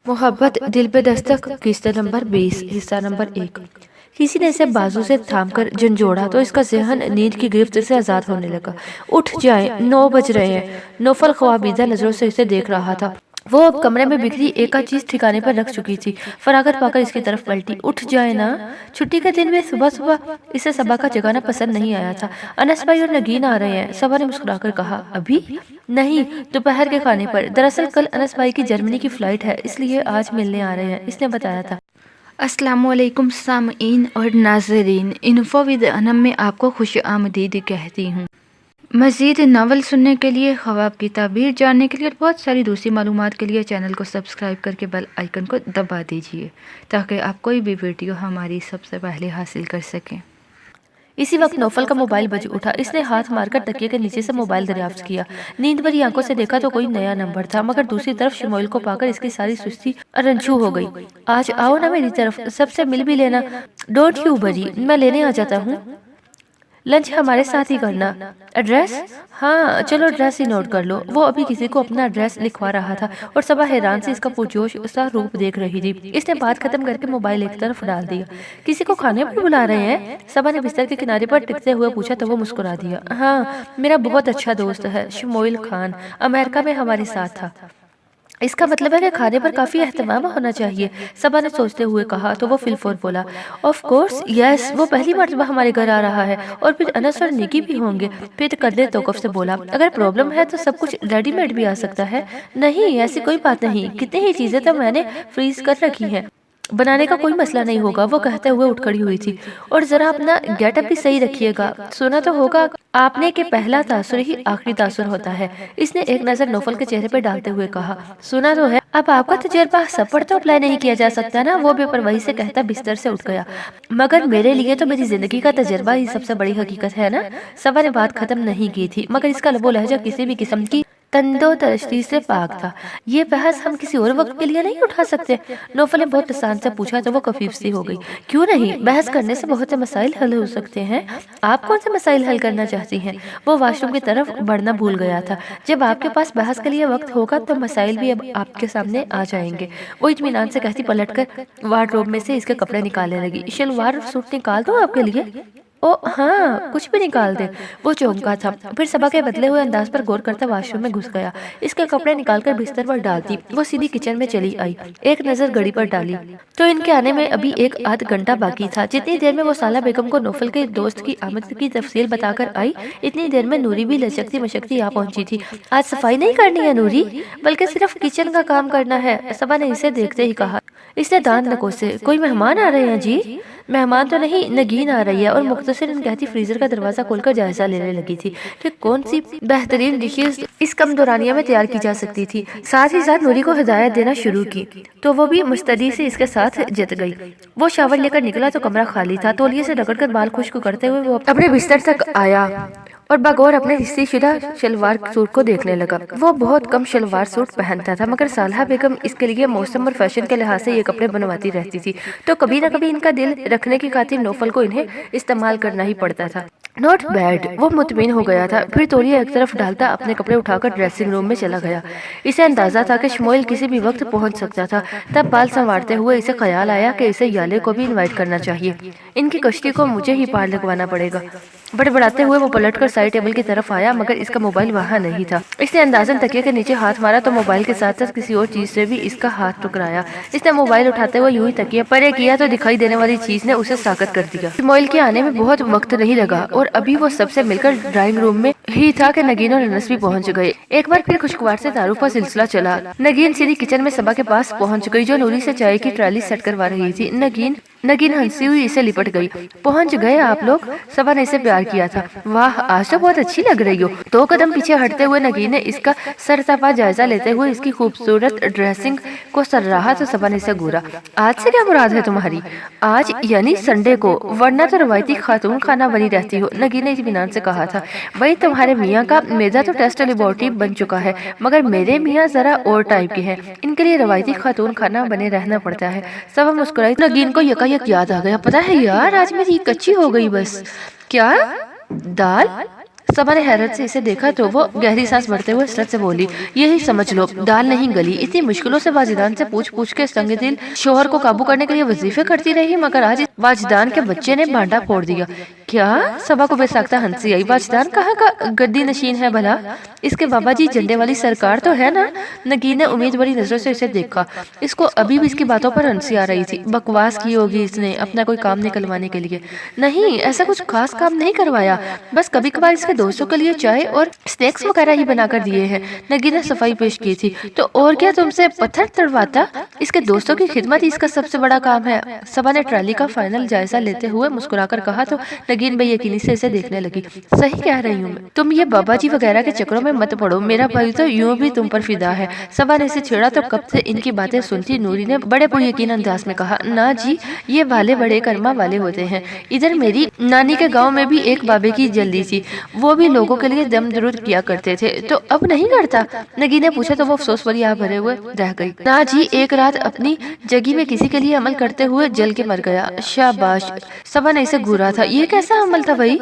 मोहब्बत दिल पे दस्तक किस्त नंबर 20 हिस्सा नंबर 1। किसी ने इसे बाजू से थामकर झंझोड़ा तो इसका ज़हन नींद की गिरफ्त से आजाद होने लगा। उठ जाएं, 9 बज रहे हैं। नौफल ख्वाबीदा नजरों से इसे देख रहा था। वो अब कमरे में बिखरी एक आध चीज ठिकाने पर रख चुकी थी। फरागत पाकर इसकी तरफ पलटी। उठ जाए ना, छुट्टी के दिन में सुबह सुबह इसे सबा का जगाना पसंद नहीं आया था। अनस भाई और नगीन आ रहे हैं, सबा ने मुस्कुराकर कहा। अभी नहीं, दोपहर के खाने पर। दरअसल कल अनस भाई की जर्मनी की फ्लाइट है, इसलिए आज मिलने आ रहे हैं, इसने बताया था। अस्सलामुअलैकुम सामीन और नाज़रीन, इन्फो विद अनम में आपको खुश आमदीद कहती हूँ। मज़ीद नावल सुनने के लिए, ख्वाब की ताबीर जानने के लिए और बहुत सारी दूसरी मालूमात के लिए चैनल को सब्सक्राइब करके बेल आइकन को दबा दीजिए ताकि आप कोई भी वीडियो हमारी सबसे पहले हासिल कर सकें। इसी वक्त नौफल का मोबाइल बज उठा। इसने हाथ मारकर तकिए के नीचे से मोबाइल दरियाफ्त किया। नींद भरी आंखों से देखा तो कोई नया नंबर था, मगर दूसरी तरफ शमोइल को पाकर इसकी सारी सुस्ती अरंछू हो गई। आज आओ ना मेरी तरफ, सबसे मिल भी लेना। डोंट यू वरी, मैं लेने आ जाता हूँ। लंच हमारे साथ ही करना। एड्रेस? हाँ चलो एड्रेस ही नोट कर लो। वो अभी किसी को अपना एड्रेस लिखवा रहा था और सबा हैरान से इसका पुरजोश सा रूप देख रही थी। इसने बात खत्म करके मोबाइल एक तरफ डाल दिया। किसी को खाने पर बुला रहे हैं? सबा ने बिस्तर के किनारे पर टिकते हुए पूछा तो वो मुस्कुरा दिया। हाँ, मेरा बहुत अच्छा दोस्त है शमोइल खान, अमेरिका में हमारे साथ था। इसका मतलब है कि खाने पर काफी एहतमाम होना चाहिए, सबा ने सोचते हुए कहा तो वो फिलफोर बोला। ऑफ कोर्स यस, वो पहली मर्तबा हमारे घर आ रहा है और फिर अनस और निकी भी होंगे। फिर कदर तौकफ से बोला, अगर प्रॉब्लम है तो सब कुछ रेडीमेड भी आ सकता है। नहीं ऐसी कोई बात नहीं, कितनी ही चीजें तो मैंने फ्रीज कर रखी हैं, बनाने का कोई मसला नहीं होगा। वो कहते हुए उठ खड़ी हुई थी। और जरा अपना गेटअप भी सही रखिएगा, सुना तो होगा आपने के पहला तासुर ही आखिरी तासुर होता है, इसने एक नजर नौफल के चेहरे पर डालते हुए कहा। सुना तो है, अब आपका तजुर्बा सब पर तो अप्लाई नहीं किया जा सकता ना, वो बेपरवाही से कहता बिस्तर से उठ गया। मगर मेरे लिए तो मेरी जिंदगी का तजुर्बा ही सबसे बड़ी हकीकत है ना। सबा ने बात खत्म नहीं की थी, मगर इसका लबो लहजा किसी भी किस्म की तंदो तरश्ती से पाक था। ये बहस हम किसी और वक्त के लिए नहीं उठा सकते? नौफल ने बहुत पसंद से पूछा तो वो कफीफ सी हो गई। क्यों नहीं, बहस करने से बहुत से मसाइल हल हो सकते हैं। आप कौन से मसाइल हल करना चाहती हैं? वो वॉशरूम की तरफ बढ़ना भूल गया था। जब आपके पास बहस के लिए वक्त होगा तो मसाइल भी अब आपके सामने आ जाएंगे। वो इत्मीनान से कहती पलटकर वार्डरोब में से इसके कपड़े निकालने लगी। शलवार सूट निकाल दो आपके लिए? ओ हाँ, कुछ भी निकाल दे। वो चौंका था, फिर सबा के बदले हुए अंदाज पर गौर करता वाशरूम में घुस गया। इसके कपड़े निकालकर बिस्तर पर डालती वो सीधी किचन में चली आई। एक नजर घड़ी पर डाली तो इनके आने में अभी एक आध घंटा बाकी था। जितनी देर में वो साला बेगम को नौफल के दोस्त की आमद की तफसील बताकर आई, इतनी देर में नूरी भी लचकती मशकती आ पहुंची थी। आज सफाई नहीं करनी है नूरी, बल्कि सिर्फ किचन का काम करना है, सबा ने इसे देखते ही कहा। इसने दांत नकोसे। कोई मेहमान आ रहे हैं जी? मेहमान तो नहीं, नगीन आ रही है। और मुख्तसरन कहती फ्रीजर का दरवाजा खोलकर जायजा लेने लगी थी कि कौन सी बेहतरीन डिशेस इस कम दौरानिया में तैयार की जा सकती थी। साथ ही साथ नूरी को हिदायत देना शुरू की तो वो भी मुस्तदी से इसके साथ जत गई। वो शावर लेकर निकला तो कमरा खाली था। तौलिए से रगड़कर बाल खुश्क करते हुए वो अपने बिस्तर तक आया और बगौर अपने हिस्से शुदा शलवार सूट को देखने लगा। वो बहुत कम शलवार सूट पहनता था, मगर सालहा बेगम इसके लिए मौसम और फैशन के लिहाज से ये कपड़े बनवाती रहती थी, तो कभी न कभी इनका दिल रखने की खातिर नौफल को इन्हें इस्तेमाल करना ही पड़ता था। नॉट बैड, वो मुतमिन हो गया था। फिर तौलिया एक तरफ डालता अपने कपड़े उठाकर ड्रेसिंग रूम में चला गया। इसे अंदाजा था कि शमोइल किसी भी वक्त पहुंच सकता था। तब बाल संवारते हुए इसे ख्याल आया कि इसे याले को भी इनवाइट करना चाहिए। इनकी कश्ती को मुझे ही पार लगवाना पड़ेगा। बड़बड़ाते हुए वो पलटकर साइड टेबल की तरफ आया, मगर इसका मोबाइल वहाँ नहीं था। इसने अंदाजन तकिए के नीचे हाथ मारा तो मोबाइल के साथ साथ किसी और चीज से भी इसका हाथ टकराया। इसने मोबाइल उठाते हुए यूं ही तकिए परे किया तो दिखाई देने वाली चीज ने उसे साकत कर दिया। शमोइल के आने में बहुत वक्त नहीं लगा और अभी वो सबसे मिलकर ड्राइंग रूम में ही था कि नगीन और अनस भी पहुंच गए। एक बार फिर खुशगवार से तारुफ का सिलसिला चला। नगीन सीधी किचन में सबा के पास पहुंच गई, जो नूरी से चाय की ट्राली सेट करवा रही थी। नगीन हंसी हुई इसे लिपट गई। पहुंच गए आप लोग? सबा ने इसे प्यार किया था। वाह, आज तो बहुत अच्छी लग रही हो। 2 कदम पीछे हटते हुए नगीन ने इसका सरसफा जायजा लेते हुए इसकी खूबसूरत ड्रेसिंग को सराहा तो सबा ने इसे घूरा। आज से क्या मुराद है तुम्हारी? आज यानी संडे को, वरना तो रवायती खातून खाना बनी रहती हो, नगीन ने इत्मीनान से कहा था। वही तुम्हारे मियाँ का मेदा तो टेस्ट लेबोरेटरी बन चुका है, मगर मेरे मियाँ जरा और टाइप के हैं, इनके लिए रवायती खातून खाना बने रहना पड़ता है। सबा मुस्कुराई। नगीन को यकायक याद आ गया, पता है यार आज मेरी कच्ची हो गई बस। क्या? दाल? सबा ने हैरत से इसे देखा तो वो गहरी सांस भरते हुए हसरत से बोली, यही समझ लो दाल नहीं गली। इतनी मुश्किलों से वाजिदान से पूछ के संग दिल शोहर को काबू करने के लिए वजीफे करती रही, मगर आज वाजिदान के बच्चे ने भांडा फोड़ दिया। क्या? सबा को बेसाख्ता हंसी आई। वाजिदान कहाँ का गद्दी नशीन है भला? इसके बाबा जी झंडे वाली सरकार तो है ना? नगीन ने उम्मीद भरी नजरों से इसे देखा। इसको अभी भी इसकी बातों पर हंसी आ रही थी। बकवास की होगी इसने अपना कोई काम निकलवाने के लिए। नहीं, ऐसा कुछ खास काम नहीं करवाया, बस कभी कभार इसके दोस्तों के लिए चाय और स्नैक्स वगैरह ही बनाकर दिए हैं। नगीन ने सफाई पेश की थी। तो और क्या तुमसे पत्थर तड़वाता? इसके दोस्तों की खिदमत ही इसका सबसे बड़ा काम है। सबा ने ट्राली का फाइनल जायजा लेते हुए मुस्कुराकर कहा तो नगीन बेयकीनी से इसे देखने लगी। सही कह रही हूँ मैं, तुम ये बाबा जी वगैरह के चक्करों में मत पड़ो, मेरा भाई तो यूं भी तुम पर फिदा है। सबा ने इसे छेड़ा तो कब से इनकी बातें सुनती नूरी ने बड़े पुर यकीन अंदाज में कहा, ना जी, ये वाले बड़े कर्मा वाले होते हैं। इधर मेरी नानी के गाँव में भी एक बाबे की जल्दी थी, वो भी लोगों के लिए दम दरूद किया करते थे, तो अब नहीं करता? नगी ने पूछा तो वो अफसोस भरी आह भरे हुए रह गई। ना जी, एक रात अपनी जगी में किसी के लिए अमल करते हुए जल के मर गया। शाबाश। सबा ने इसे घूरा था। ये कैसा अमल था भाई?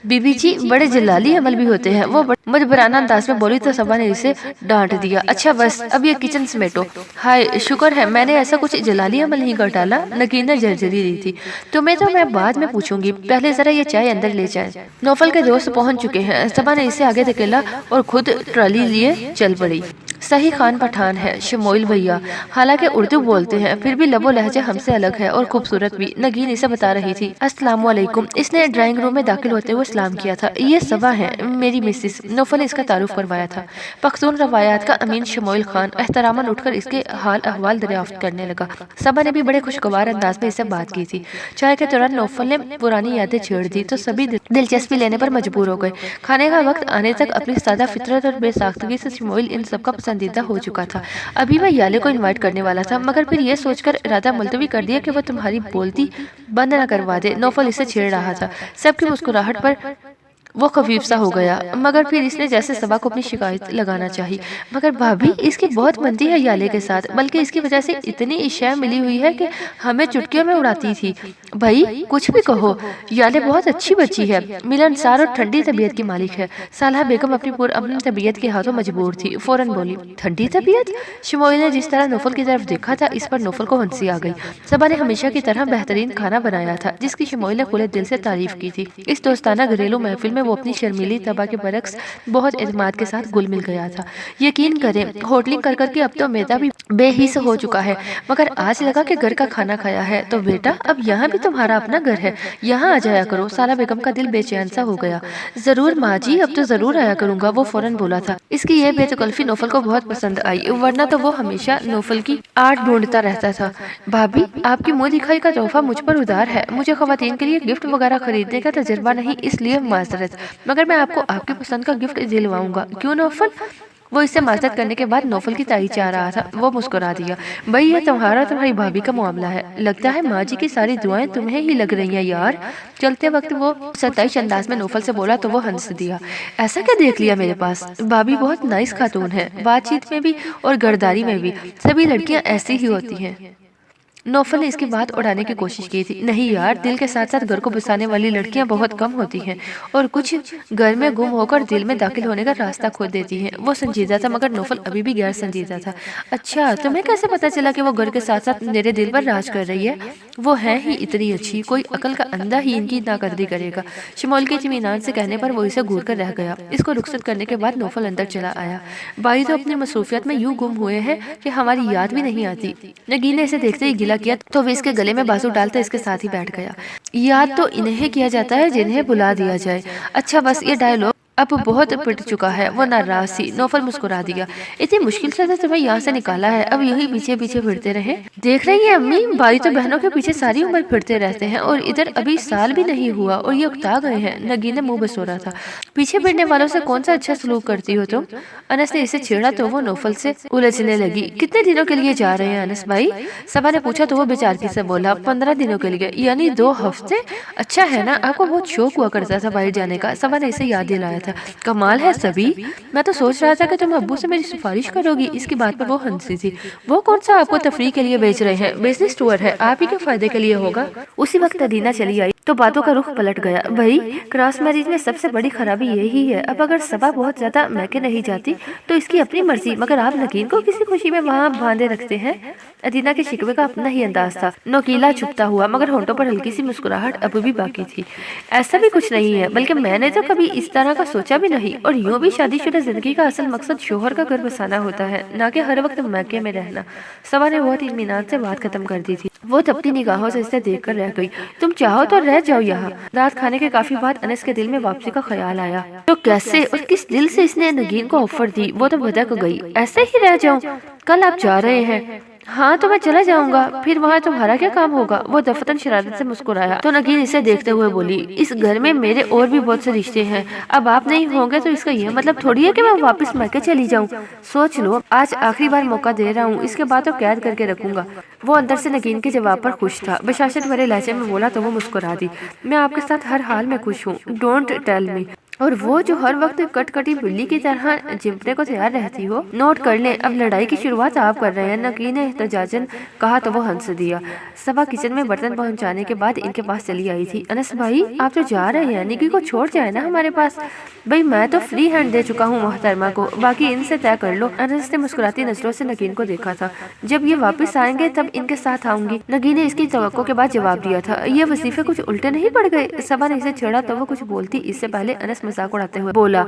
बीबी जी, बड़े जलाली अमल भी होते हैं। वो मजबराना अंदाज में बोली तो सबा ने इसे डांट दिया। अच्छा बस, अब ये किचन समेटो। हाय शुक्र है मैंने ऐसा कुछ जलाली अमल नहीं कर डाला। नगीन ने जर्जरी दी थी। तुम्हें तो मैं बाद में पूछूंगी, पहले जरा ये चाय अंदर ले जाए। नौफल के दोस्त पहुंच चुके हैं। सबा ने इसे आगे धकेला और खुद ट्रॉली लिए चल पड़ी। सही खान पठान है शमोइल भैया, हालांकि उर्दू बोलते हैं, फिर भी लबो लहजे हमसे अलग है और खूबसूरत भी। नगीन इसे बता रही थी। अस्सलाम वालेकुम। इसने ड्राइंग रूम में दाखिल होते हुए सलाम किया था। ये सबा है, मेरी मिसिस। नौफल ने इसका तारुफ करवाया था। पख्तून रवायात का अमीन शमोइल खान एहतरामन उठकर इसके हाल अहवाल दरियाफ्त करने लगा। सबा ने भी बड़े खुशगवार अंदाज में इससे बात की थी। चाय के दौरान नौफल ने पुरानी यादें छेड़ दी तो सभी दिलचस्पी लेने पर मजबूर हो गए। खाने का वक्त आने तक अपनी सादा फितरत और बेसाख्तगी से शमोइल इन सबका पसंदीदा हो चुका था। अभी वह याले को इनवाइट करने वाला था, मगर फिर यह सोचकर इरादा मुलतवी कर दिया कि वह तुम्हारी बोलती बंद न करवा दे। नौफल इसे छेड़ रहा था। सबकी मुस्कुराहट पर वो खफीफ सा हो गया, मगर फिर इसने जैसे सबा को अपनी शिकायत लगाना चाहिए। मगर भाभी, इसकी बहुत बनती है याले के साथ, बल्कि इसकी वजह से इतनी इशाया मिली हुई है कि हमें चुटकियों में उड़ाती थी। भाई कुछ भी कहो, याले बहुत अच्छी बच्ची है, मिलनसार और ठंडी तबीयत की मालिक है। सालहा बेगम अपनी तबीयत के हाथों मजबूर थी। फौरन बोली, ठंडी तबीयत? शमोइल ने जिस तरह नौफल की तरफ देखा था, इस पर नौफल को हंसी आ गई। सबा ने हमेशा की तरह बेहतरीन खाना बनाया था, जिसकी शमोइल ने खुले दिल से तारीफ की थी। इस दोस्ताना घरेलू महफिल में वो अपनी शर्मीली तबा के बरक्स बहुत एतमाद के साथ घुल मिल गया था। यकीन करें, होटलिंग कर करके अब तो मैदा भी बेहिस हो चुका है, मगर आज लगा कि घर का खाना खाया है। तो बेटा, अब यहाँ भी तुम्हारा अपना घर है, यहाँ आ जाया करो। साला बेगम का दिल बेचैन सा हो गया। जरूर माँ जी, अब तो जरूर आया करूंगा, वो फौरन बोला था। इसकी यह बेतकल्फी नौफल को बहुत पसंद आई, वरना तो वो हमेशा नौफल की आड़ ढूंढता रहता था। भाभी, आपकी मुँह दिखाई का तोहफा मुझ पर उदार है। मुझे खवातीन के लिए गिफ्ट वगैरह खरीदने का तजर्बा नहीं, इसलिए माजरत, मगर मैं आपको आपकी पसंद का गिफ्ट दिलवाऊंगा। क्यों नौफल? वो इससे माजरत करने के बाद नौफल की तारीफ चाह रहा था। वो मुस्कुरा दिया। भाई, ये तुम्हारी भाभी का मामला है। लगता है माँ जी की सारी दुआएं तुम्हें ही लग रही हैं यार। चलते वक्त वो सताइश अंदाज में नौफल से बोला तो वो हंस दिया। ऐसा क्या देख लिया मेरे पास? भाभी बहुत नाइस खातून है, बातचीत में भी और गर्दारी में भी। सभी लड़कियां ऐसी ही होती हैं। नौफल ने इसकी बात उड़ाने की कोशिश की थी। नहीं यार, दिल के साथ साथ घर को बसाने वाली लड़कियां बहुत कम होती हैं, और कुछ घर में गुम होकर दिल में दाखिल होने का रास्ता खोद देती हैं। वो संजीदा था, मगर नौफल अभी भी गैर संजीदा था। अच्छा, तुम्हें कैसे पता चला कि वो घर के साथ साथ मेरे दिल पर राज कर रही है? वो है ही इतनी अच्छी, कोई अकल का अंधा ही इनकी नाकदरी करेगा। शमोल के इत्मीनान से कहने पर वो इसे घूर कर रह गया। इसको रुखसत करने के बाद नौफल अंदर चला आया। भाई तो अपनी मसरूफियत में यूं गुम हुए हैं कि हमारी याद भी नहीं आती। नगीन ने इसे देखते ही गिला किया तो वे इसके गले में बाजू डालते इसके साथ ही बैठ गया। याद तो इन्हें किया जाता है जिन्हें बुला दिया जाए। अच्छा बस, ये डायलॉग अब बहुत पिट चुका है। वो नाराज सी। नौफल मुस्कुरा दिया। इतनी मुश्किल से तो तुम्हें यहाँ से निकाला है, अब यही पीछे पीछे फिरते रहे। देख रही है अम्मी, भाई तो बहनों के पीछे सारी उम्र फिरते रहते हैं, और इधर अभी साल भी नहीं हुआ और ये उकता गए हैं। नगीन ने मुंह बसोरा था। पीछे फिरने वालों से कौन सा अच्छा सलूक करती हो तुम? अनस ने इसे छेड़ा तो वो नौफल से उलझने लगी। कितने दिनों के लिए जा रहे हैं अनस भाई? सबा ने पूछा तो वो बेचारगी से बोला, 15 दिनों के लिए, यानी 2 हफ्ते। अच्छा है ना, आपको बहुत शौक हुआ करता था बाहर जाने का। सबा ने इसे याद दिलाया था। कमाल है सभी, मैं तो सोच रहा था कि तुम अब्बू से मेरी सिफारिश करोगी। इसकी बात पर वो हंसी थी। वो कौन सा आपको तफरीह के लिए बेच रहे हैं? बिजनेस टूर है, आप ही के फायदे के लिए होगा। उसी वक्त अदीना चली आई। تو باتوں کا رخ پلٹ گیا۔ بھائی کراس میرج میں سب سے بڑی خرابی یہی ہے، اب اگر صبا بہت زیادہ میکے نہیں جاتی تو اس کی اپنی مرضی، مگر آپ نگین کو کسی خوشی میں وہاں باندھے رکھتے ہیں۔ ادینہ کے شکوے کا اپنا ہی انداز تھا، نوکیلا چھپتا ہوا، مگر ہونٹوں پر ہلکی سی مسکراہٹ اب بھی باقی تھی۔ ایسا بھی کچھ نہیں ہے، بلکہ میں نے تو کبھی اس طرح کا سوچا بھی نہیں، اور یوں بھی شادی شدہ زندگی کا اصل مقصد شوہر کا گھر بسانا ہوتا ہے، نہ کہ ہر وقت میکے میں رہنا۔ صبا نے بہت اطمینان سے بات ختم کر دی تھی۔ وہ تپتی نگاہوں سے اسے دیکھ کر رہ گئی۔ تم چاہو تو رہ جاؤ یہاں۔ رات کھانے کے کافی بعد انس کے دل میں واپسی کا خیال آیا۔ تو کیسے اور کس دل سے اس نے نگین کو آفر دی؟ وہ تو بھٹک گئی۔ ایسے ہی رہ جاؤں؟ کل آپ جا رہے ہیں؟ ہاں تو میں چلا جاؤں گا، پھر وہاں تمہارا کیا کام ہوگا؟ وہ دفتن شرارت سے مسکرایا تو نگین اسے دیکھتے ہوئے بولی، اس گھر میں میرے اور بھی بہت سے رشتے ہیں، اب آپ نہیں ہوں گے تو اس کا یہ مطلب تھوڑی ہے کہ میں واپس میکے چلی جاؤں۔ سوچ لو، آج آخری بار موقع دے رہا ہوں، اس کے بعد تو قید کر کے رکھوں گا۔ وہ اندر سے نگین کے جواب پر خوش تھا، بشاشت بھرے لہجے میں بولا تو وہ مسکرا دی۔ میں آپ کے ساتھ ہر حال میں خوش ہوں، ڈونٹ ٹیل می۔ اور وہ جو ہر وقت کٹ کٹی بلی کی طرح چمٹنے کو تیار رہتی ہو۔ نوٹ کر لیں، اب لڑائی کی شروعات آپ کر رہے ہیں، نگین نے احتجاجاً کہا تو وہ ہنس دیا۔ صبا کچن میں برتن پہنچانے کے بعد ان کے پاس چلی آئی تھی۔ انس بھائی آپ تو جا رہے ہیں، نگی کو چھوڑ جائے نا ہمارے پاس۔ بھائی میں تو فری ہینڈ دے چکا ہوں محترمہ کو، باقی ان سے طے کر لو۔ انس نے مسکراتی نظروں سے نگین کو دیکھا تھا۔ جب یہ واپس آئیں گے تب ان کے ساتھ آؤں گی۔ نگین نے اس کی توقع کے بعد جواب دیا تھا۔ یہ وظیفے کچھ الٹے نہیں پڑ گئے؟ صبا نے اسے چھیڑا تو وہ کچھ بولتی اس سے پہلے انس مذاق اڑاتے ہوئے بولا،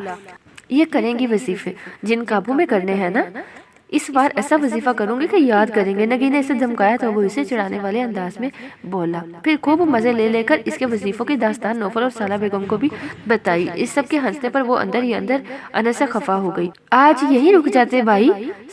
یہ کریں گی وظیفے جن قابو میں کرنے ہیں نا؟ اس بار ایسا وظیفہ کروں گی کہ یاد کریں گے۔ نگین نے اسے دھمکایا تو وہ اسے چڑھانے والے انداز میں بولا، پھر خوب مزے لے لے کر اس کے وظیفوں کی داستان نوفل اور سالہ بیگم کو بھی بتائی۔ اس سب کے ہنسنے پر وہ اندر ہی اندر انس سے خفا ہو گئی۔ آج یہی رک جاتے بھائی؟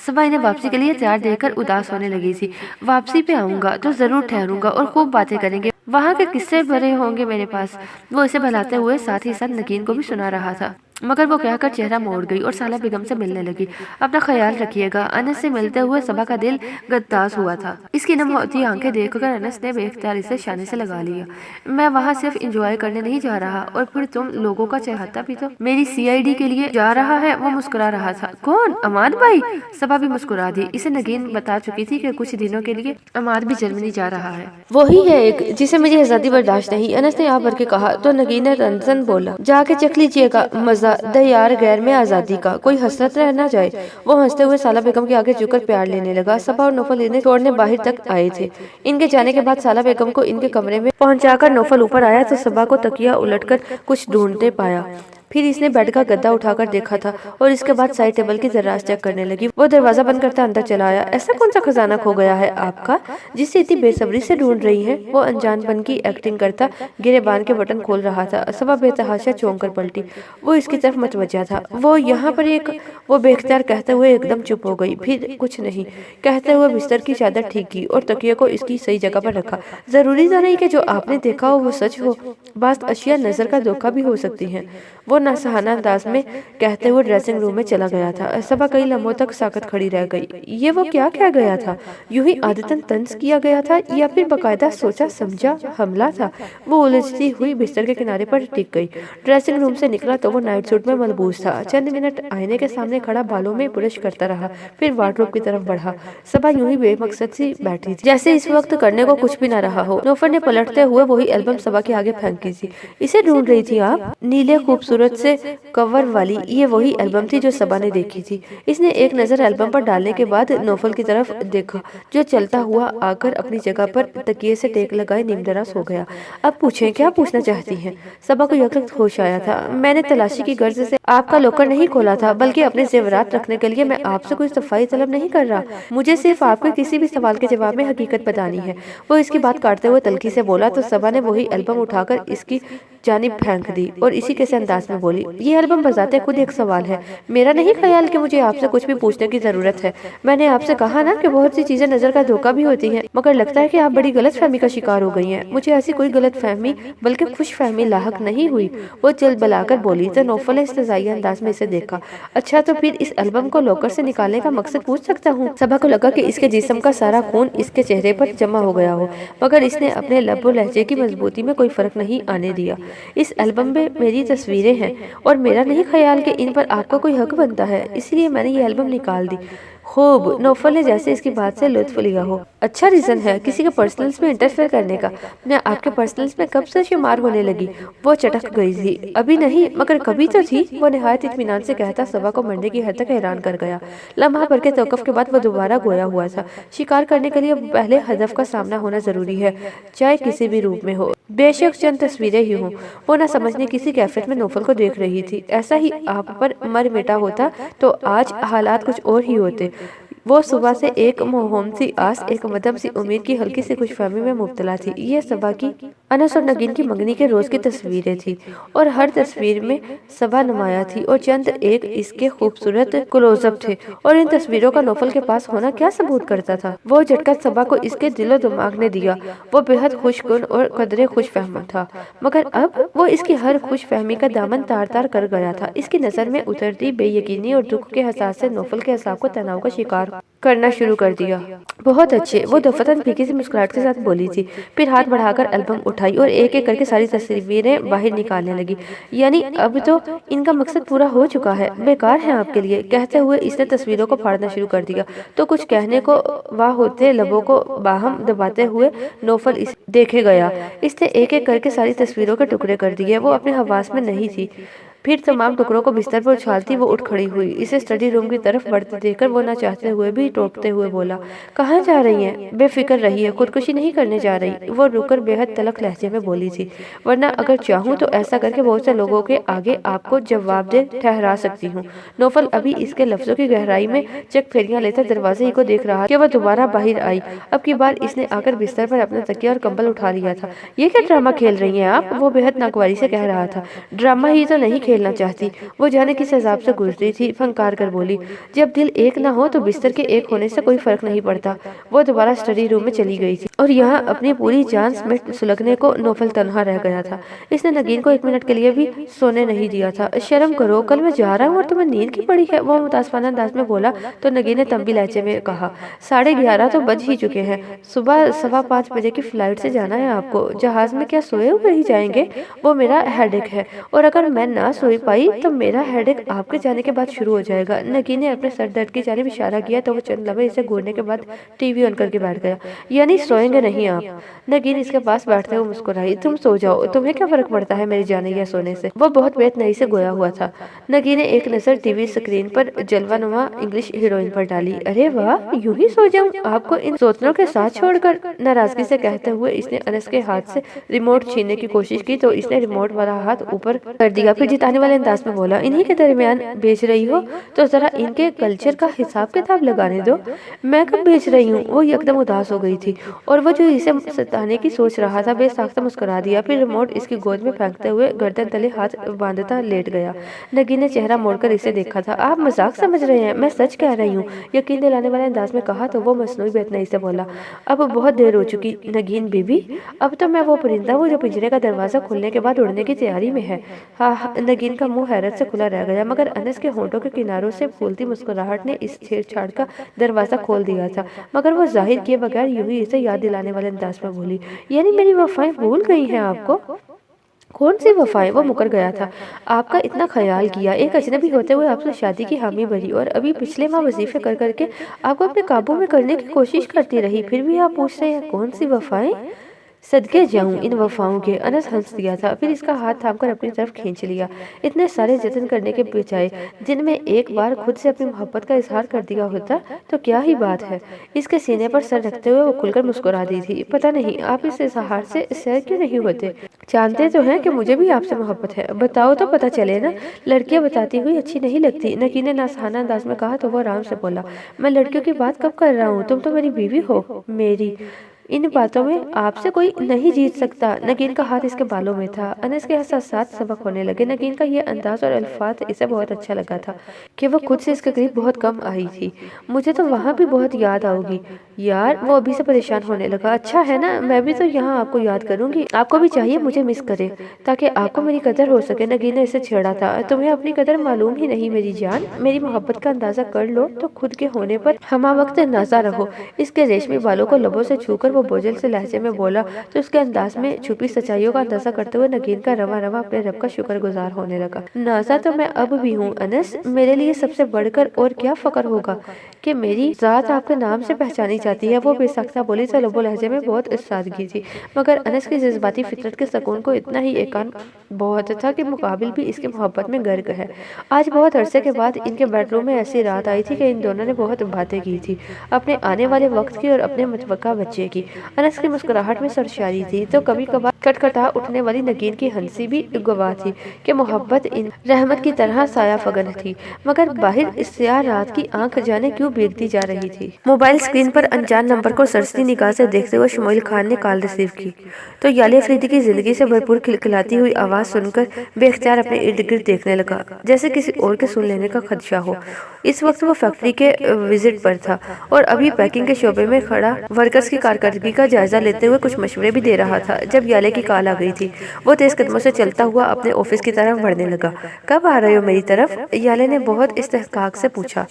صبا انہیں واپسی کے لیے تیار دیکھ کر اداس ہونے لگی تھی۔ واپسی پہ آؤں گا تو ضرور ٹھہروں گا اور خوب باتیں کریں گے، وہاں کے قصے بھرے ہوں گے میرے پاس۔ وہ اسے بہلاتے ہوئے ساتھ ہی ساتھ نگین کو بھی سنا رہا تھا، مگر وہ کہہ کر چہرہ موڑ گئی اور سالہ بیگم سے ملنے لگی۔ اپنا خیال رکھیے گا۔ انس سے ملتے ہوئے صبا کا دل گداز ہوا تھا۔ اس کی نم ہوتی آنکھیں دیکھ کر انس نے بے اختیار اسے شانے سے لگا لیا۔ میں وہاں صرف انجوائے کرنے نہیں جا رہا، اور پھر تم لوگوں کا چہتا بھی تو میری CID کے لیے جا رہا ہے۔ وہ مسکرا رہا تھا۔ کون؟ عماد بھائی؟ صبا بھی مسکرا دی۔ اسے نگین بتا چکی تھی کہ کچھ دنوں کے لیے عماد بھی جرمنی جا رہا ہے۔ وہی ہے ایک جسے مجھے آزادی برداشت نہیں، انس نے آ بھر کے کہا تو نگین نے رنزن بولا، جا کے چکھ لیجیے گا مزہ، دیار غیر میں آزادی کا کوئی حسرت رہ نہ جائے۔ وہ ہنستے ہوئے سالہ بیگم کے آگے جھک کر پیار لینے لگا۔ صبا اور نوفل انہیں چھوڑنے باہر تک آئے تھے۔ ان کے جانے کے بعد سالہ بیگم کو ان کے کمرے میں پہنچا کر نوفل اوپر آیا تو صبا کو تکیہ الٹ کر کچھ ڈھونڈتے پایا۔ پھر اس نے بیڈ کا گدا اٹھا کر دیکھا تھا اور اس کے بعد سائڈ ٹیبل کی ذرات چیک کرنے لگی۔ وہ دروازہ بند کرتا اندر چلا آیا۔ ایسا کون سا خزانہ کھو گیا ہے آپ کا جسے اتنی بے صبری سے ڈھونڈ رہی ہیں؟ وہ انجان پن کی ایکٹنگ کرتا گریبان کے بٹن کھول رہا تھا۔ صبا بے تحاشا چونک کر پلٹی، وہ اس کی طرف متوجہ تھا۔ وہ یہاں پر ایک، وہ بے اختیار کہتے ہوئے ایک دم چپ ہو گئی، پھر کچھ نہیں کہتے ہوئے بستر کی چادر ٹھیک کی اور تکیے کو اس کی صحیح جگہ پر رکھا۔ ضروری تو نہیں کہ جو آپ نے دیکھا ہو وہ سچ ہو، بعض اشیاء نظر کا دھوکہ بھی ہو سکتی ہیں، وہ ناصحانہ انداز میں کہتے ہوئے ڈریسنگ روم میں چلا گیا تھا۔ صبا کئی لمحوں تک ساکت کھڑی رہ گئی۔ یہ وہ کیا کہہ گیا تھا؟ یوں ہی عادتاً طنز کیا گیا تھا یا پھر باقاعدہ سوچا سمجھا حملہ تھا؟ وہ الجھتی ہوئی بستر کے کنارے پر ٹک گئی۔ ڈریسنگ روم سے نکلا تو وہ نائٹ سوٹ میں ملبوس تھا۔ چند منٹ آئینے کے سامنے کھڑا بالوں میں برش کرتا رہا، پھر وارڈروب کی طرف بڑھا۔ صبا یوں ہی بے مقصد سی بیٹھی تھی، جیسے اس وقت کرنے کو کچھ بھی نہ رہا ہو۔ نوفل نے پلٹتے ہوئے وہی البم صبا کے آگے پھینکی تھی۔ اسے ڈھونڈ رہی تھی آپ؟ نیلے خوبصورت سے کور والی یہ وہی البم تھی جو صبا نے دیکھی تھی۔ اس نے ایک نظر البم پر ڈالنے کے بعد نوفل کی طرف دیکھا جو چلتا ہوا آ کر اپنی جگہ پر تکیے سے ٹیک لگائے نیم دراز ہو گیا۔ اب پوچھیں کیا پوچھنا چاہتی ہیں؟ صبا کو یک وقت ہوش آیا تھا۔ میں نے تلاشی کی غرض سے آپ کا لاکر نہیں کھولا تھا، بلکہ اپنے زیورات رکھنے کے لیے۔ میں آپ سے کوئی صفائی طلب نہیں کر رہا، مجھے صرف آپ کے کسی بھی سوال کے جواب میں حقیقت بتانی ہے۔ وہ اس کی بات کاٹتے ہوئے تلخی سے بولا تو صبا نے وہی البم اٹھا کر اس کی جانب پھینک دی اور اسی کے انداز میں بولی، یہ البم بذات خود ایک سوال ہے۔ میرا نہیں خیال کہ مجھے آپ سے کچھ بھی پوچھنے کی ضرورت ہے۔ میں نے آپ سے کہا نا کہ بہت سی چیزیں نظر کا دھوکہ بھی ہوتی ہیں، مگر لگتا ہے کہ آپ بڑی غلط فہمی کا شکار ہو گئی ہیں۔ مجھے ایسی کوئی غلط فہمی بلکہ خوش فہمی لاحق نہیں ہوئی۔ وہ چل بلا کر بولی تو نوفل نے استہزائیہ انداز میں اسے دیکھا۔ اچھا تو پھر اس البم کو لاکر سے نکالنے کا مقصد پوچھ سکتا ہوں؟ صبا کو لگا کہ اس کے جسم کا سارا خون اس کے چہرے پر جمع ہو گیا ہو، مگر اس نے اپنے لب و لہجے کی مضبوطی میں کوئی فرق نہیں آنے دیا۔ اس البم میں میری تصویریں हैं और मेरा नहीं ख्याल कि इन पर आपका कोई हक बनता है, इसलिए मैंने ये एल्बम निकाल दी। खूब, नौफल ने जैसे इसकी बात से लुत्फ लिया हो। अच्छा रीजन है किसी के पर्सनल्स में इंटरफेयर करने का। मैं आपके पर्सनल्स में कब से शुमार होने लगी? वो चटक गई थी। अभी नहीं, मगर कभी तो थी, वो निहायत इत्मीनान से कहता सबा को मरने की हद तक हैरान कर गया। लम्हा भर के तौक़ुफ़ के बाद वो दोबारा गोया हुआ था। शिकार करने के लिए पहले हदफ का सामना होना जरूरी है, चाहे किसी भी रूप में हो, बेशक चंद तस्वीरें ही हों। वो न समझने किसी कैफियत में नौफल को देख रही थी। ऐसा ही आप पर मर मिटा होता तो आज हालात कुछ और ही होते। वो सुबह से एक मोहम सी आस, एक मदम सी उम्मीद की हल्की सी खुशफहमी में मुब्तला थी। ये सबा की, अनस और नगीन की मंगनी के रोज की तस्वीरें थी और हर तस्वीर में सबा नुमाया थी और चंद एक इसके खूबसूरत क्लोजअप थे। और इन तस्वीरों का नौफल के पास होना क्या सबूत करता था? वो झटका सबा को इसके दिलो दिमाग ने दिया। वो बेहद खुशगुन और कदरे खुशफहम था, मगर अब वो इसकी हर खुशफहमी का दामन तार तार कर गया था। इसकी नजर में उतरती बेयकीनी और दुख के एहसास से नौफल के असाब को तनाव का शिकार करना शुरू कर दिया। बहुत अच्छे, वो दफतन फीकी सी मुस्कुराहट के साथ बोली थी, फिर हाथ बढ़ाकर एल्बम उठाई और एक एक करके सारी तस्वीरें बाहर निकालने लगी। यानी अब तो इनका मकसद पूरा हो चुका है, बेकार है आपके लिए। कहते हुए इसने तस्वीरों को फाड़ना शुरू कर दिया। तो कुछ कहने को वाह होते लबों को बाहम दबाते हुए नौफल इस देखे गया। इसने एक एक करके सारी तस्वीरों के टुकड़े कर दिए। वो अपने हवास में नहीं थी। फिर तमाम टुकड़ों को बिस्तर पर उछालती वो उठ खड़ी हुई। इसे स्टडी रूम की तरफ बढ़ते देखकर वो न चाहते हुए भी टोकते हुए बोला, कहाँ जा रही हैं? बेफिक्र रही है, खुदकुशी नहीं करने जा रही। वो रुककर बेहद तलख लहजे में बोली थी, वरना अगर चाहूँ तो ऐसा करके बहुत से लोगों के आगे आपको जवाब दे ठहरा सकती हूँ। नौफल अभी इसके लफ्जों की गहराई में चक फेरियां लेकर दरवाजे ही को देख रहा कि वह दोबारा बाहर आई। अब की बार इसने आकर बिस्तर पर अपना तकिया और कंबल उठा लिया था। ये क्या ड्रामा खेल रही हैं आप? वो बेहद नागवारी से कह रहा था। ड्रामा ही तो नहीं खेलना चाहती, वो जाने किस हिसाब से गुजरी थी। फंकार कर बोली, जब दिल एक ना हो तो बिस्तर के एक होने से कोई फर्क नहीं पड़ता। वो दोबारा स्टडी रूम में चली गई थी और यहाँ अपनी पूरी जान समेत सुलगने को नौफल तन्हा रह गया था। इसने नगीन को एक मिनट के लिए भी सोने नहीं दिया था। शर्म करो, कल मैं जा रहा हूँ और तुम्हें नींद की पड़ी है, वो मुतासफाना अंदाज में बोला। तो नगीन ने तंबी लहजे में कहा, 11:30 तो बज ही चुके हैं, सुबह 5:15 बजे की फ्लाइट से जाना है आपको। जहाज में क्या सोए हुए ही जाएंगे? वो मेरा हेडेक है और अगर मैं ना सोई पाई तो मेरा हेडेक आपके जाने के बाद शुरू हो जाएगा। नगीन ने अपने सर दर्द की जानिब इशारा किया तो वो चंद लम्हे इसे घूरने के बाद टीवी ऑन करके बैठ गया। यानी सोएंगे नहीं आप? नगीन इसके पास बैठते हुए मुस्कुराई, तुम सो जाओ, तुम्हें क्या फर्क पड़ता है मेरे जाने या सोने से? वो बहुत बेतनई से गोया हुआ था। नगीन ने एक नजर टीवी स्क्रीन पर जलवानुमा इंग्लिश हीरोइन पर डाली। अरे वाह, यूं ही सो जाऊं आपको इन सोचनों के साथ छोड़कर? नाराजगी से कहते हुए इसने अनस के हाथ से रिमोट छीनने की कोशिश की तो इसने रिमोट वाला हाथ ऊपर कर दिया। फिर जिताने वाले अंदाज में बोला, इन्हीं के दरमियान बेच रही हो तो जरा इनके कल्चर का हिसाब किताब लगाने दो। मैं कब बेच रही हूँ? वो एकदम उदास हो गई थी और वो जो इसे सताने की सोच रहा था बेसाख्ता मुस्कुरा दिया। फिर रिमोट इसकी गोद में फेंकते हुए गर्दन तले हाथ बांधता लेट गया। नगीन ने चेहरा मोड़कर इसे देखा था। आप मजाक समझ रहे हैं? मैं सच कह रही हूँ, यकीन दिलाने वाले अंदाज में कहा तो वो मसनूई बेतनई से बोला, अब बहुत देर हो चुकी नगीन बीबी, अब तो मैं वो परिंदा हूँ जो पिंजरे का दरवाजा खुलने के बाद उड़ने की तैयारी में है। हाँ, नगीन का मुंह हैरत से खुला रह गया, मगर अनस के होंठों के किनारों से फूलती मुस्कुराहट ने इस छेड़छाड़ का दरवाजा खोल दिया था। मगर वो जाहिर किए बगैर यूं ही इसे याद दिलाने वाले अंदाज में बोली, यानी मेरी वफाएं भूल गई हैं आपको? कौन सी वफाएं? वो मुकर गया था। आपका इतना ख्याल किया, एक अजनबी होते हुए आपसे शादी की हामी भरी और अभी पिछले माह वजीफे कर करके आपको अपने काबू में करने की कोशिश करती रही, फिर भी आप पूछ रहे हैं कौन सी वफाएं? सदके जाऊं इन वफाओं के। अनस हंस दिया था, फिर इसका हाथ थामकर अपनी तरफ खींच लिया। इतने सारे जतन करने के बजाय जिनमें एक बार खुद से अपनी मोहब्बत का इजहार कर दिया होता तो क्या ही बात है। इसके सीने पर सर रखते हुए वो खुलकर मुस्कुरा दी थी। पता नहीं आप इस इजहार से सैर क्यों नहीं होते? जानते तो हैं कि मुझे भी आपसे मोहब्बत है, बताओ तो पता चले ना। लड़कियां बताती हुई अच्छी नहीं लगती, नगीन ने नासहाना अंदाज में कहा तो वो आराम से बोला, मैं लड़कियों की बात कब कर रहा हूँ? तुम तो मेरी बीवी हो। मेरी इन बातों में आपसे कोई नहीं जीत सकता। नगीन का हाथ इसके बालों में था। अनस के एहसास सबक होने लगे। नगीन का ये अंदाज और अल्फाज इसे बहुत अच्छा लगा था कि वो खुद से इसके करीब बहुत कम आई थी। मुझे तो वहाँ भी बहुत याद आओगी यार। वो अभी से परेशान होने लगा। अच्छा है ना, मैं भी तो यहाँ आपको याद करूंगी। आपको भी चाहिए मुझे मिस करे ताकि आपको मेरी कदर हो सके। नगीन ने इसे छेड़ा था। तुम्हें अपनी कदर मालूम ही नहीं मेरी जान। मेरी मोहब्बत का अंदाजा कर लो तो खुद के होने पर हमा वक्त नाजा रहो। इसके रेशमी बालों को लबों से छूकर वो وہ بوجھل سے لہجے میں بولا تو اس کے انداز میں چھپی سچائیوں کا اندازہ کرتے ہوئے نگین کا رواں رواں اپنے رب کا شکر گزار ہونے لگا۔ نازا تو میں اب بھی ہوں انس، میرے لیے سب سے بڑھ کر اور کیا فخر ہوگا کہ میری ذات آپ کے نام سے پہچانی جاتی ہے، وہ بے ساختہ بولی۔ تو لب و لہجے میں بہت سادگی تھی، مگر انس کی جذباتی فطرت کے سکون کو اتنا ہی ایکان بہت تھا کہ مقابل بھی اس کی محبت میں غرق ہے۔ آج بہت عرصے کے بعد ان کے بیڈ روم میں ایسی رات آئی تھی کہ ان دونوں نے بہت باتیں کی تھی، اپنے آنے والے وقت کی اور اپنے متوقع بچے کی۔ انس کی مسکراہٹ میں سرشاری تھی تو کبھی کبھار کٹکٹا اٹھنے والی نگین کی ہنسی بھی گواہ تھی کہ محبت ان رحمت کی طرح سایہ فگن تھی، مگر باہر اس سیاہ رات کی آنکھ جانے کیوں بیگتی جا رہی تھی۔ موبائل اسکرین پر انجان نمبر کو سرستی نگاہ سے دیکھتے ہوئے شمائل خان نے کال ریسیو کی تو یالے افریدی کی زندگی سے بھرپور کھلکھلاتی ہوئی آواز سن کر بے اختیار اپنے ارد گرد دیکھنے لگا، جیسے کسی اور کے سن لینے کا خدشہ ہو۔ اس وقت وہ فیکٹری کے وزٹ پر تھا اور ابھی پیکنگ کے شعبے میں کھڑا ورکرز کی کارکردگی کا جائزہ لیتے ہوئے کچھ مشورے بھی دے رہا تھا جب یالے کی کال آ گئی تھی۔ وہ تیز قدموں سے چلتا ہوا اپنے آفس کی طرف بڑھنے لگا۔ کب آ رہے ہو میری طرف؟ یالے نے بہت استحقاق سے پوچھا۔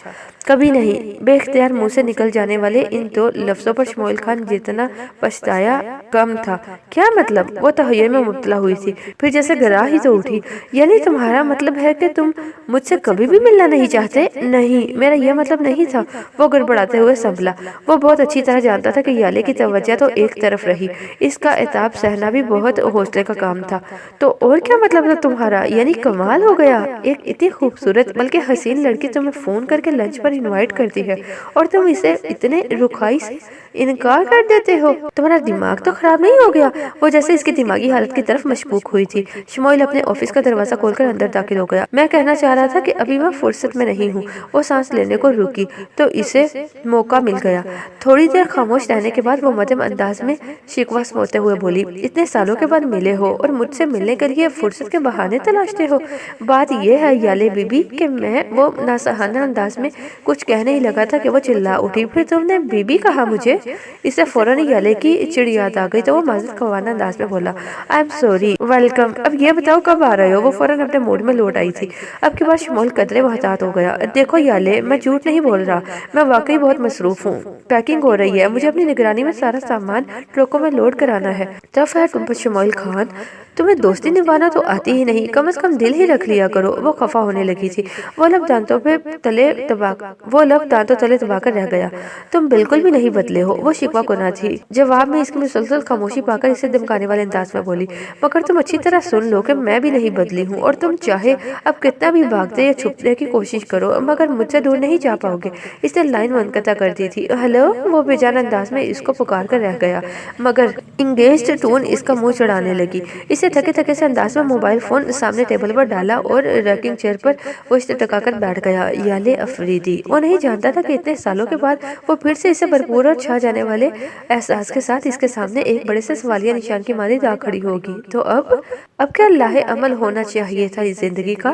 کبھی نہیں، بے اختیار منہ سے نکل جانے والے ان دو لفظوں پر شمائل خان جتنا پچھتایا کم تھا۔ کیا مطلب؟ وہ تحیر میں مبتلا ہوئی تھی، پھر جیسے گراہ ہی تو اٹھی۔ یعنی تمہارا مطلب ہے کہ تم مجھ سے کبھی بھی ملنا نہیں چاہتے؟ نہیں، میرا یہ مطلب نہیں تھا، وہ گڑبڑاتے ہوئے سنبھلا۔ وہ بہت اچھی طرح جانتا تھا کہ یالے کی توجہ تو ایک طرف رہی، اس کا عتاب سہنا بھی بہت حوصلے کا کام تھا۔ تو اور کیا مطلب تھا تمہارا؟ یعنی کمال ہو گیا، ایک اتنی خوبصورت بلکہ حسین لڑکی تمہیں فون کر کے لنچ پر انوائٹ کرتی ہے اور تم اسے اتنے رکھائی سے انکار کر دیتے ہو؟ تمہارا دماغ تو خراب نہیں ہو گیا؟ وہ جیسے اس کی دماغی حالت کی طرف مشکوک ہوئی تھی۔ شمائل اپنے آفس کا دروازہ کھول کر اندر داخل ہو گیا۔ میں کہنا چاہ رہا تھا کہ ابھی میں فرصت میں نہیں ہوں۔ وہ سانس لینے کو رکی تو اسے موقع مل گیا۔ تھوڑی دیر خاموش رہنے کے بعد وہ مدھم انداز میں شکوہ سموتے ہوئے بولی، اتنے سالوں کے بعد ملے ہو اور مجھ سے ملنے کے لیے فرصت کے بہانے تلاشتے ہو؟ بات یہ ہے یالے بی بی کہ میں وہ ناصحانہ انداز میں کچھ کہنے ہی لگا تھا کہ وہ چلا اٹھی، پھر تم نے بی بی کہا مجھے؟ اسے فوراً یالے کی چڑ یاد آ گئی تو وہ معذرت خواہانہ انداز میں بولا، آئی ایم سوری، ویلکم۔ اب یہ بتاؤ کب آ رہے ہو؟ وہ فوراً اپنے موڈ میں لوٹ آئی تھی۔ اب کی بار شمائل قدرے محتاط ہو گیا۔ دیکھو یالے، میں جھوٹ نہیں بول رہا، میں واقعی بہت مصروف ہوں۔ پیکنگ ہو رہی ہے، مجھے اپنی نگرانی میں سارا سامان ٹرکوں میں لوڈ کرانا ہے۔ تب ہے تم پر شمائل خان، تمہیں دوستی نبھانا تو آتی ہی نہیں، کم از کم دل ہی رکھ لیا کرو۔ وہ خفا ہونے لگی تھی۔ وہ لب دانتوں تلے دبا کر رہ گیا۔ تم بالکل بھی نہیں بدلے ہو، وہ شکوہ کنا تھی۔ جواب میں اس کی مسلسل خاموشی پا کر اسے دمکانے والے انداز میں بولی، مگر تم اچھی طرح سن لو کہ میں بھی نہیں بدلی ہوں، اور تم چاہے اب کتنا بھی بھاگتے یا چھپنے کی کوشش کرو مگر مجھ سے دور نہیں جا پاؤ گے۔ اس نے لائن منقطع کر دی تھی۔ ہیلو، وہ بے جان انداز میں اس کو پکار کر رہ گیا، مگر انگیجڈ ٹون اس کا منہ چڑھانے لگی۔ اسے تھکے تھکے سے انداز میں موبائل فون سامنے ٹیبل پر ڈالا اور ریکنگ چیئر پر وہ اسے ٹکا کر بیٹھ گیا۔ یالے افریدی، وہ نہیں جانتا تھا کہ اتنے سالوں کے بعد وہ پھر سے اسے بھرپور اور چھا جانے والے احساس کے ساتھ اس کے سامنے ایک بڑے سے سوالیہ نشان کی مانند آ کھڑی ہوگی۔ تو اب کیا لاہ عمل ہونا چاہیے تھا اس زندگی کا،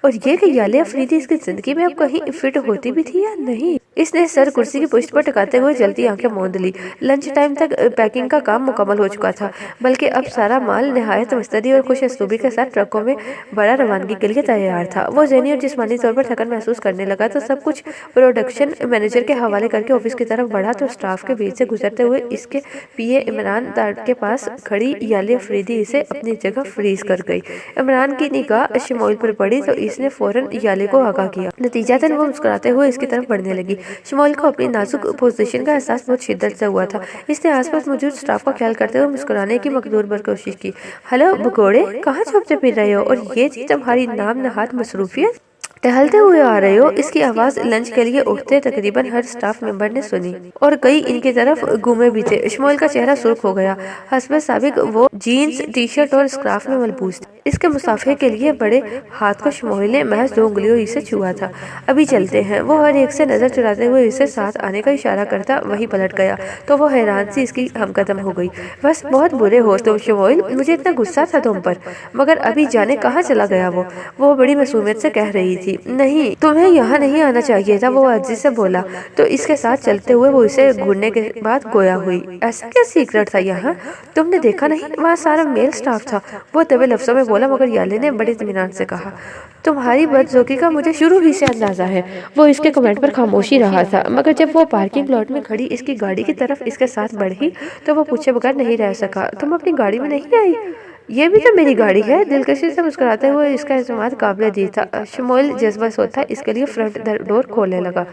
اور یہ کہ یالے افریدی اس کی زندگی میں اب کہیں فٹ ہوتی بھی تھی یا نہیں۔ اس نے سر کرسی کی پشت پر ٹکاتے ہوئے جلدی آنکھیں موند لی۔ لنچ ٹائم تک پیکنگ کا کام مکمل ہو چکا تھا، بلکہ اب سارا مال نہایت مستعدی اور خوش اسلوبی کے ساتھ ٹرکوں میں بڑا روانگی کے لیے تیار تھا۔ وہ ذہنی اور جسمانی طور پر تھکن محسوس کرنے لگا تو سب کچھ پروڈکشن مینیجر کے حوالے کر کے آفس کی طرف بڑھا تو اسٹاف کے بیچ سے گزرتے ہوئے اس کے پی اے عمران کے پاس کھڑی یالے افریدی اسے اپنی جگہ فریز کر گئی۔ عمران کی نگاہ شمائل پر پڑی تو اس نے فوراً یالے کو آگاہ کیا۔ نتیجتاً وہ مسکراتے ہوئے اس کی طرف بڑھنے لگی۔ شمائل کو اپنی نازک پوزیشن کا احساس بہت شدت سے ہوا تھا۔ اس نے آس پاس موجود اسٹاف کا خیال کرتے ہوئے مسکرانے کی مقدور بھر کوشش کی۔ ہلو بگوڑے، کہاں چھپتے پھر رہے ہو، اور یہ تھی تمہاری نام نہاد مصروفیت؟ ٹہلتے ہوئے آ رہے ہو؟ اس کی آواز لنچ کے لیے اٹھتے تقریباً ہر اسٹاف ممبر نے سنی اور کئی ان کی طرف گھومے بھی تھے۔ شمائل کا چہرہ سرخ ہو گیا۔ حسب سابق وہ جینز ٹی شرٹ اور اسکارف میں ملبوس تھا۔ اس کے مصافحے کے لیے بڑے ہاتھ کو شمائل نے محض 2 انگلیوں ہی سے چھوا تھا۔ ابھی چلتے ہیں۔ وہ ہر ایک سے نظر چراتے ہوئے اسے ساتھ آنے کا اشارہ کرتا وہیں پلٹ گیا تو وہ حیران سی اس کی ہم قدم ہو گئی۔ بس بہت برے ہو تم شمائل، مجھے اتنا غصہ تھا تم پر، مگر ابھی جانے کہاں چلا گیا وہ بڑی معصومیت سے کہہ رہی تھی۔ थी। नहीं, तुम्हें यहाँ नहीं आना चाहिए था, वो अजीज से बोला। तो इसके साथ चलते हुए वो इसे घूरने के बाद गोया हुई। ऐसा क्या सीक्रेट था यहाँ? तुमने देखा नहीं, वहाँ सारा मेल स्टाफ था। वो दबे लफ्जों में बोला, मगर याले ने बड़े इत्मीनान से कहा, तुम्हारी बदज़ोकी का मुझे शुरू ही से अंदाजा है। वो इसके कमेंट पर खामोशी रहा था, मगर जब वो पार्किंग लॉट में खड़ी इसकी गाड़ी की तरफ इसके साथ बढ़ी तो वो पूछे बगैर नहीं रह सका, तुम अपनी गाड़ी में नहीं आई? ये भी तो मेरी गाड़ी है। दिलकशी से मुस्कुराते हुए इसका एतमाद काबिल दी था। शमोइल जज्बा सोता इसके लिए फ्रंट डोर खोलने लगा।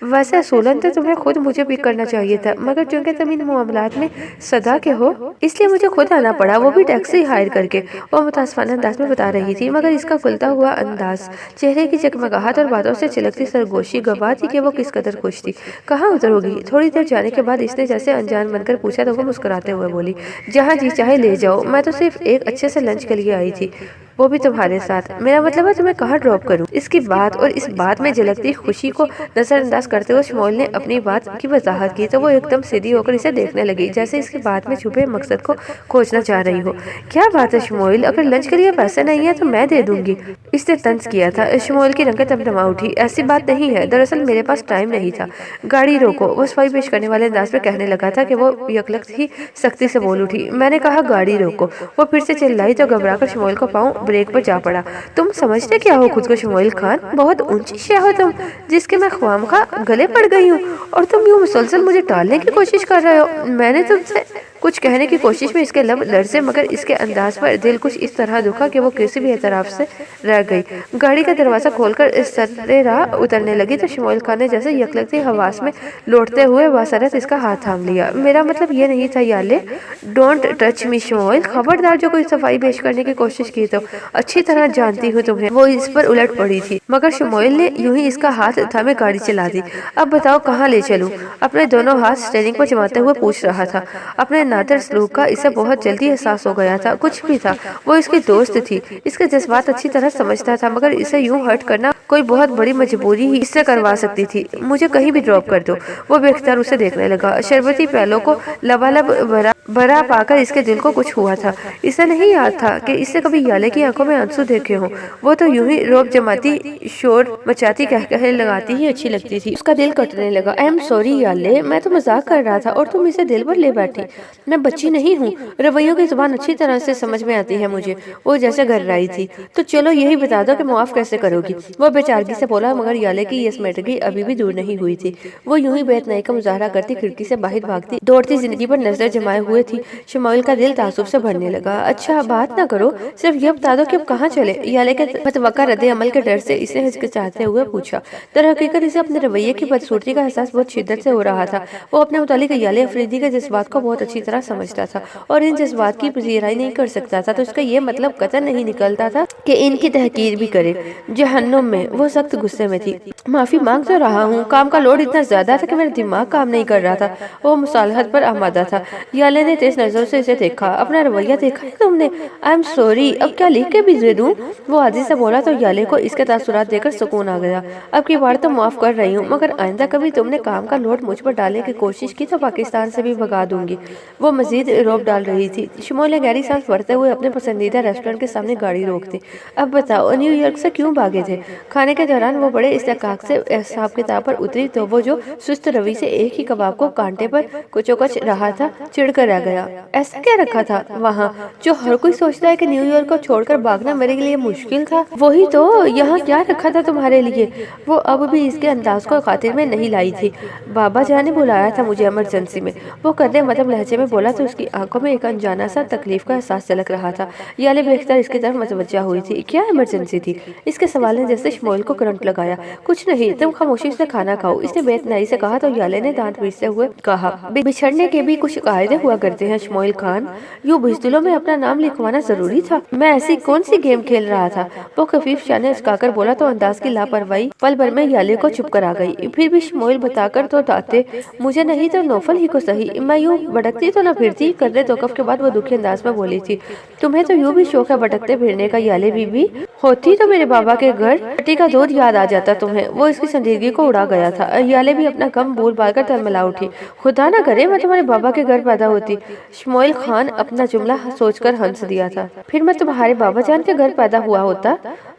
वैसे असूलन तो तुम्हें खुद मुझे पिक करना चाहिए था, मगर चूंकि तुम इन मामलात में सदा के हो इसलिए मुझे खुद आना पड़ा, वो भी टैक्सी हायर करके। वो मुतासफाना अंदाज में बता रही थी, मगर इसका खुलता हुआ अंदाज, चेहरे की जगमगाहट और बातों से चिलकती सरगोशी गवाह थी कि वो किस कदर खुश थी। कहाँ उतरोगी? थोड़ी देर जाने के बाद इसने जैसे अनजान बनकर पूछा तो वो मुस्कुराते हुए बोली, जहाँ जी चाहे ले जाओ, मैं तो सिर्फ एक अच्छे से लंच के लिए आई थी, वो भी तुम्हारे साथ। मेरा मतलब है तुम्हें कहाँ ड्रॉप करूं? इसकी बात और इस बात में झलकती खुशी को नजरअंदाज करते हुए शमोइल ने अपनी बात की वजाहत की तो वो एकदम सीधी होकर इसे देखने लगी, जैसे इसकी बात में छुपे मकसद को खोजना चाह रही हो। क्या बात है शमोइल, अगर लंच के लिए पैसे नहीं है तो मैं दे दूंगी। इसने तंज किया था। शमोइल की रंगत तमतमा उठी। ऐसी बात नहीं है, दरअसल मेरे पास टाइम नहीं था। गाड़ी रोको, वो सफाई पेश करने वाले अंदाज में कहने लगा था कि वो यकलख्त ही सख्ती से बोल उठी। मैंने कहा गाड़ी रोको। वो फिर से चिल्लाई तो घबराकर शमोइल को पाँव ब्रेक पर जा पड़ा। तुम समझते क्या हो खुद को शमोइल खान? बहुत ऊंची शय हो तुम, जिसके मैं ख्वामखा गले पड़ गई हूँ, और तुम यूँ मुसलसल मुझे टालने की कोशिश कर रहे हो। मैंने तुमसे कुछ कहने की कोशिश में इसके लब लर्जे, मगर इसके अंदाज पर दिल कुछ इस तरह दुखा कि वो किसी भी एतराफ से रह गई। गाड़ी का दरवाजा खोलकर इस सरे राह उतरने लगी तो शमोइल खान ने जैसे यकलखती हवास में लौटते हुए बासरत इसका हाथ थाम लिया। मेरा मतलब ये नहीं था याले, डोंट टच मी शमोइल। खबरदार जो कोई सफाई पेश करने की कोशिश की तो अच्छी तरह जानती हूँ तुम्हें। वो इस पर उलट पड़ी थी, मगर शमोइल ने यूं ही इसका हाथ थामे गाड़ी चला दी। अब बताओ कहाँ ले चलूं? अपने दोनों हाथ स्टीयरिंग पर जमाते हुए पूछ रहा था। अपने नादर सलूक का इसे बहुत जल्दी एहसास हो गया था। कुछ भी था, वो इसकी दोस्त थी, इसके जज्बात अच्छी तरह समझता था, मगर इसे यूं हर्ट करना कोई बहुत बड़ी मजबूरी ही इससे करवा सकती थी। मुझे कहीं भी ड्रॉप कर दो। वो बेख्तियार उसे देखने लगा। शरबती पहलों को लबालब भरा पाकर इसके दिल को कुछ हुआ था। इसे नहीं याद था कि इससे कभी याले की आंखों में आंसू देखे हों। वो तो यूं ही रोब जमाती, शोर मचाती, कह लगाती ही अच्छी लगती थी। उसका दिल कटने लगा। आई एम सॉरी याले, मैं तो मजाक कर रहा था और तुम इसे दिल पर ले बैठी। मैं बच्ची नहीं हूँ, रवैयों की जुबान अच्छी तरह से समझ में आती है मुझे। वो जैसे घर रही थी। तो चलो यही बता दो कि मुआफ कैसे करोगी? वो बेचारगी से बोला, मगर याले की ये स्मेटगी अभी भी दूर नहीं हुई थी। वो यूं ही बेतनाई का मुजाहरा करती खिड़की से बाहर भागती दौड़ती जिंदगी पर नजर जमाए हुए थी। शमोइल का दिल तासुब से भरने लगा। अच्छा बात ना करो, सिर्फ ये बता दो कि अब कहाँ चले? याले के मतवक्का रद्दे अमल के डर से इसे हिचकिचाते हुए पूछा। दरहकीकत इसे अपने रवैये की बदसूरती का एहसास बहुत शिद्दत से हो रहा था। वो अपने मुतालिक याले अफरीदी के जज्बात को बहुत अच्छी तरह समझता था और इन जज्बात की पजीराई नहीं कर सकता था, तो इसका ये मतलब कतई नहीं निकलता था कि इनकी तहकीर भी करे। जहन्नुम में। वो सख्त गुस्से में थी। माफी मांग तो रहा हूँ, काम का लोड इतना ज्यादा था कि मेरा दिमाग काम नहीं कर रहा था। वो मुसालहत पर आमादा था। याले ने तेज नजरों से इसे देखा। अपना रवैया देखा है तुमने? आई एम सॉरी, अब क्या लिख के भी दे दूं? वो आजी से बोला तो याले को इसके तासुरात देकर सुकून आ गया। अब की बार तो माफ कर रही हूँ, मगर आइंदा कभी तुमने काम का लोड मुझ पर डालने की कोशिश की तो पाकिस्तान से भी भगा दूंगी। वो मजीद रोब डाल रही थी। शमोइल ने गहरी सांस भरते हुए अपने पसंदीदा रेस्टोरेंट के सामने गाड़ी रोक दी। अब बताओ न्यूयॉर्क से क्यों भागे थे? खाने के दौरान वो बड़े इस्तेकाक से हिसाब किताब पर उतरी तो वो जो सुस्त रवि से एक ही कबाब को कांटे पर कुचोकच रहा था चिढ़ कर रह गया। ऐसा क्या रखा था वहाँ जो हर कोई सोचता है कि न्यूयॉर्क को छोड़कर भागना मेरे लिए मुश्किल था? वही तो, यहाँ क्या रखा था तुम्हारे लिए? वो अब भी इसके अंदाज को खातिर में नहीं लाई थी। बाबा जान ने बुलाया था मुझे इमरजेंसी में। वो करने मतलब लहजे में बोला तो उसकी आंखों में एक अनजाना सा तकलीफ का एहसास झलक रहा था। याले बेख्तियार इसकी तरफ मतवज्जा हुई थी। क्या इमरजेंसी थी? इसके सवाल ने जैसे शमोइल को करंट लगाया। कुछ नहीं, तुम खामोशी से खाना खाओ, इसने बेतनाई से कहा तो याले ने दांत पीसते हुए कहा। बिछड़ने के भी कुछ कायदे हुआ करते हैं शमोइल खान, यूं बुज़दिलों में अपना नाम लिखवाना जरूरी था? मैं ऐसी कौन सी गेम खेल रहा था? वो खफीफ शाने उचकाकर बोला तो अंदाज की लापरवाही पल भर में याले को चुप कर आ गई। फिर भी शमोइल बताकर तो दाते, मुझे नहीं तो नौफल ही को सही, मैं यूं भटकती तो न फिरती। करने तोकफ के बाद वो दुखी अंदाज में बोली थी। तुम्हें तो यूं भी शौक है भटकते फिरने का याले बीबी? होती तो मेरे बाबा के घर کا دودھ یاد آ جاتا تمہیں، وہ اس کی سنجیدگی کو اڑا گیا تھا۔ یالے بھی اپنا غم بول بال کر تلملا اٹھی۔ خدا نہ کرے میں تمہارے بابا کے گھر پیدا ہوتی۔ شموئیل خان اپنا جملہ سوچ کر ہنس دیا تھا۔ پھر میں تمہارے بابا جان کے گھر پیدا ہوا ہوتا؟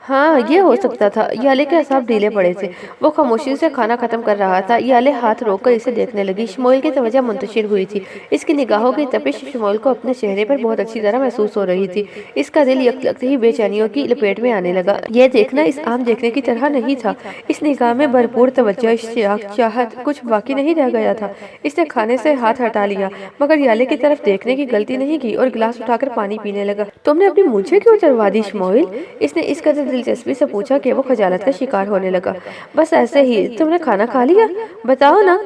ہاں یہ ہو سکتا تھا۔ یالے کے اعصاب ڈھیلے پڑے تھے، وہ خاموشی سے کھانا ختم کر رہا تھا۔ یالے ہاتھ روک کر اسے دیکھنے لگی۔ شموئیل کی توجہ منتشر ہوئی تھی، اس کی نگاہوں کی تپش شموئیل کو اپنے چہرے پر بہت اچھی طرح محسوس ہو رہی تھی۔ اس کا دل یک لگتے ہی بے چینیوں کی لپیٹ میں آنے لگا۔ یہ دیکھنا اس عام دیکھنے کی طرح نہیں تھا، اس نگاہ میں بھرپور توجہ، اشتیاق، چاہت، کچھ باقی نہیں رہ گیا تھا۔ اس نے کھانے سے ہاتھ ہٹا لیا مگر یالے کی طرف دیکھنے کی غلطی نہیں کی اور گلاس اٹھا کر پانی پینے لگا۔ تم نے اپنی مونچھیں کیوں اتروا دی شموئیل؟ اس نے اس قدر دلچسپی سے پوچھا کہ وہ خجالت کا شکار ہونے لگا۔ بس ایسے ہی۔ تم نے کھانا کھا لیا؟ بتاؤ نا،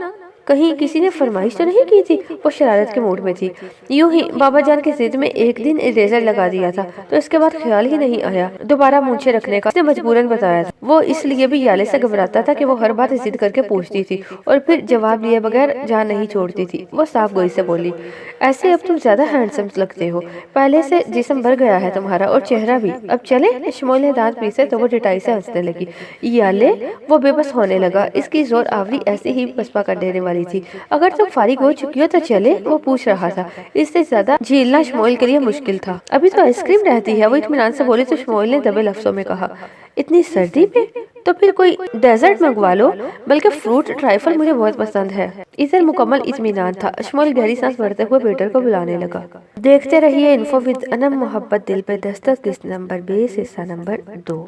کہیں کسی نے فرمائش تو نہیں کی تھی؟ وہ شرارت کے موڈ میں تھی۔ یوں ہی بابا جان کی ضد میں ایک دن اریزر لگا دیا تھا تو اس کے بعد خیال ہی نہیں آیا دوبارہ مونچھیں رکھنے کا، اس نے مجبوراً بتایا تھا۔ وہ اس لیے بھی یالے سے گھبراتا تھا کہ وہ ہر بات ضد کر کے پوچھتی تھی اور پھر جواب لیے بغیر جان نہیں چھوڑتی تھی۔ وہ صاف گوئی سے بولی، ایسے اب تم زیادہ ہینڈسم لگتے ہو، پہلے سے جسم بھر گیا ہے تمہارا اور چہرہ بھی۔ اب چلے؟ شموئیل نے دانت پیسے تو وہ ڈٹائی سے ہنسنے لگی۔ یالے وہ بے بس ہونے لگا، اس کی زور آوری ایسے ہی پسپا کر دینے والی تھی۔ اگر تم فارغ ہو چکی ہو تو چلے؟ وہ پوچھ رہا تھا۔ اس سے زیادہ جھیلنا شموئیل کے لیے مشکل تھا۔ ابھی تو آئس کریم رہتی ہے، وہ اطمینان سے بولی تو شموئیل نے دبے لفظوں میں کہا، اتنی سردی میں؟ تو پھر کوئی ڈیزرٹ منگوا لو، بلکہ فروٹ ٹرائفل مجھے بہت پسند ہے۔ ادھر مکمل اطمینان تھا۔ شموئیل گہری سانس بھرتے ہوئے ویٹر کو بلانے لگا۔ دیکھتے رہیے انفو ود انم محبت دل پہ دستک، قسط نمبر 20، حصہ نمبر 2۔